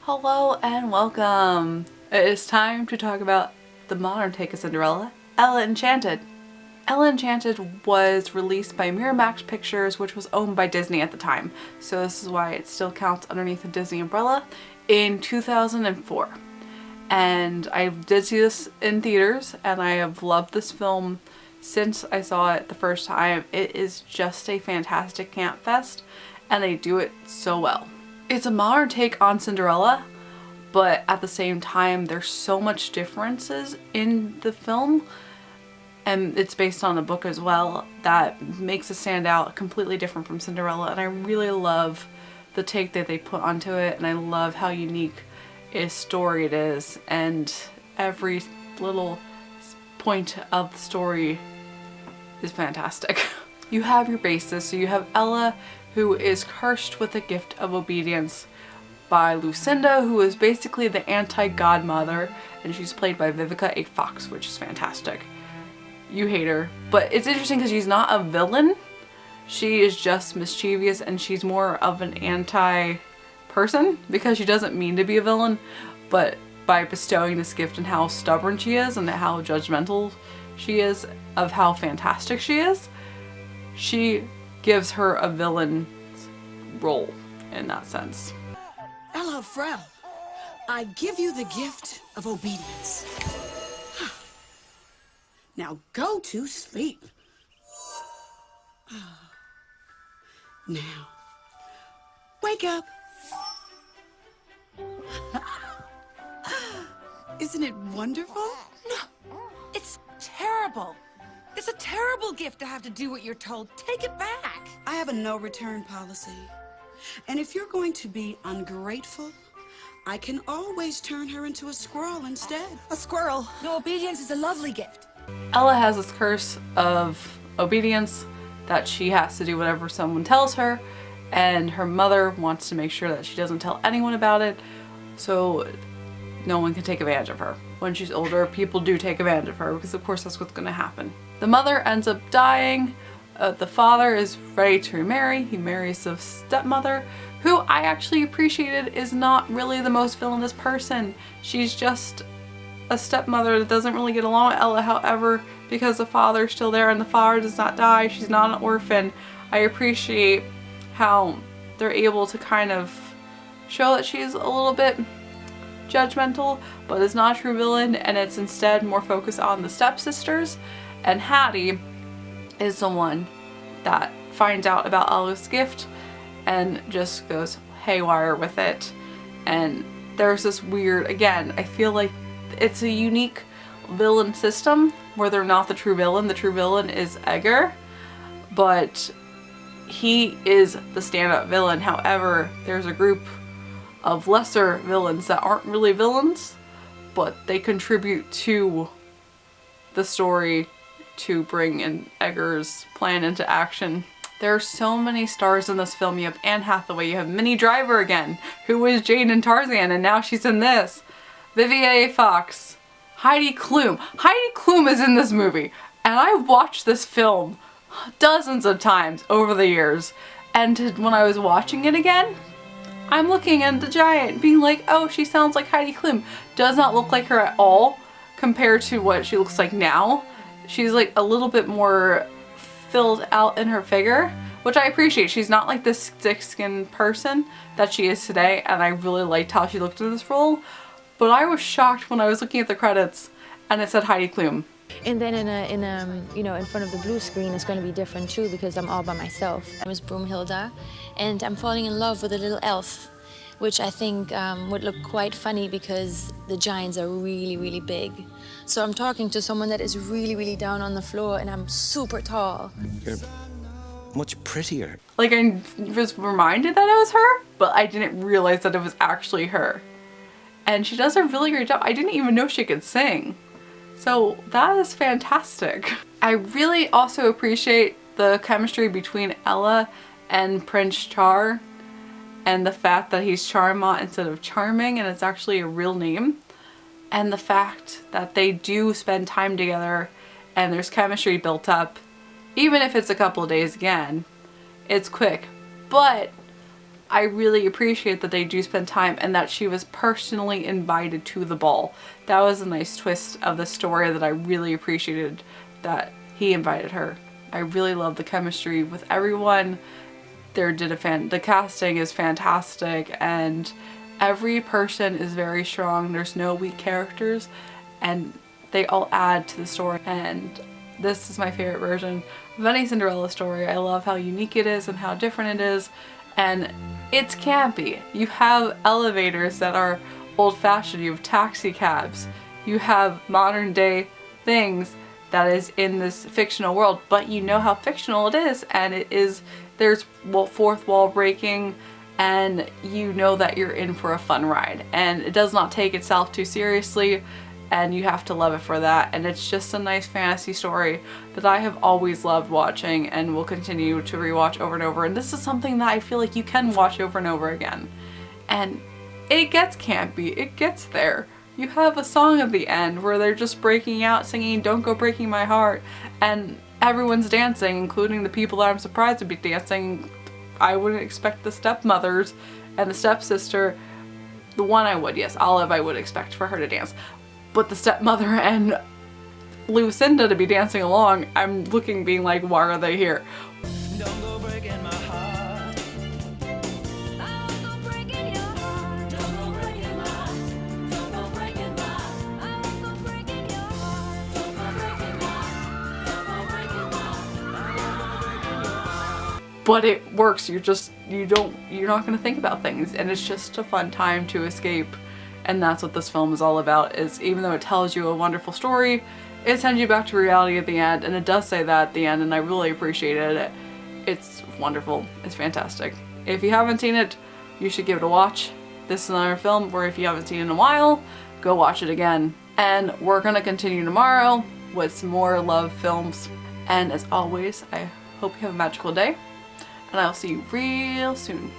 Hello and welcome! It is time to talk about the modern take of Cinderella, Ella Enchanted. Ella Enchanted was released by Miramax Pictures, which was owned by Disney at the time, so this is why it still counts underneath the Disney umbrella, in 2004. And I did see this in theaters, and I have loved this film since I saw it the first time. It is just a fantastic camp fest, and they do it so well. It's a modern take on Cinderella, but at the same time there's so much differences in the film, and it's based on a book as well, that makes it stand out completely different from Cinderella, and I really love the take that they put onto it, and I love how unique a story it is, and every little point of the story is fantastic. You have your basis, so you have Ella, who is cursed with the gift of obedience by Lucinda, who is basically the anti-godmother, and she's played by Vivica A. Fox, which is fantastic. You hate her, but it's interesting because she's not a villain. She is just mischievous, and she's more of an anti-person because she doesn't mean to be a villain, but by bestowing this gift and how stubborn she is and how judgmental she is of how fantastic she is, she gives her a villain's role in that sense. Ella Frel, I give you the gift of obedience. Now go to sleep. Now, wake up. Isn't it wonderful? No, it's terrible. It's a terrible gift to have to do what you're told. Take it back. I have a no return policy. And if you're going to be ungrateful, I can always turn her into a squirrel instead. A squirrel. No, obedience is a lovely gift. Ella has this curse of obedience that she has to do whatever someone tells her, and her mother wants to make sure that she doesn't tell anyone about it so no one can take advantage of her. When she's older, people do take advantage of her because of course that's what's going to happen. The mother ends up dying. The father is ready to remarry. He marries the stepmother, who I actually appreciated is not really the most villainous person. She's just a stepmother that doesn't really get along with Ella. However, because the father's still there and the father does not die, she's not an orphan. I appreciate how they're able to kind of show that she's a little bit judgmental, but is not a true villain, and it's instead more focused on the stepsisters. And Hattie is the one that finds out about Ella's gift and just goes haywire with it. And there's this weird, again, I feel like it's a unique villain system where they're not the true villain. The true villain is Edgar, but he is the stand-up villain. However, there's a group of lesser villains that aren't really villains, but they contribute to the story to bring in Edgar's plan into action. There are so many stars in this film. You have Anne Hathaway, you have Minnie Driver again, who was Jane in Tarzan, and now she's in this. Vivica A. Fox, Heidi Klum. Heidi Klum is in this movie, and I watched this film dozens of times over the years, and when I was watching it again, I'm looking at the giant being like, oh, she sounds like Heidi Klum. Does not look like her at all compared to what she looks like now. She's like a little bit more filled out in her figure, which I appreciate. She's not like this thick-skinned person that she is today, and I really liked how she looked in this role. But I was shocked when I was looking at the credits and it said Heidi Klum. And then in front of the blue screen it's going to be different too, because I'm all by myself. I'm Miss Broomhilda, and I'm falling in love with a little elf, which I think would look quite funny because the giants are really, really big. So I'm talking to someone that is really, really down on the floor, and I'm super tall. You're much prettier. Like, I was reminded that it was her, but I didn't realize that it was actually her. And she does a really great job. I didn't even know she could sing. So that is fantastic. I really also appreciate the chemistry between Ella and Prince Char, and the fact that he's Charmant instead of Charming, and it's actually a real name. And the fact that they do spend time together and there's chemistry built up, even if it's a couple of days again. It's quick, but I really appreciate that they do spend time and that she was personally invited to the ball. That was a nice twist of the story that I really appreciated, that he invited her. I really love the chemistry with everyone. The casting is fantastic and every person is very strong. There's no weak characters and they all add to the story, and this is my favorite version of any Cinderella story. I love how unique it is and how different it is, and it's campy. You have elevators that are old-fashioned, you have taxi cabs, you have modern day things that is in this fictional world, but you know how fictional it is, and there's fourth wall breaking, and you know that you're in for a fun ride, and it does not take itself too seriously, and you have to love it for that. And it's just a nice fantasy story that I have always loved watching and will continue to rewatch over and over. And this is something that I feel like you can watch over and over again. And it gets campy, it gets there. You have a song at the end where they're just breaking out singing "Don't Go Breaking My Heart," and everyone's dancing, including the people that I'm surprised to be dancing. I wouldn't expect the stepmothers and the stepsister. The one I would, yes, Olive I would expect for her to dance. But the stepmother and Lucinda to be dancing along, I'm looking being like, why are they here? Don't go breaking my heart. Don't go breaking your heart. Don't go breaking my heart. Don't go breaking my heart. Don't go breaking your heart. Don't go breaking my heart. Don't go breaking my heart. But it works. You're not gonna think about things, and it's just a fun time to escape. And that's what this film is all about, is even though it tells you a wonderful story, it sends you back to reality at the end, and it does say that at the end, and I really appreciated it. It's wonderful. It's fantastic. If you haven't seen it, you should give it a watch. This is another film where if you haven't seen it in a while, go watch it again. And we're gonna continue tomorrow with some more love films. And as always, I hope you have a magical day, and I'll see you real soon.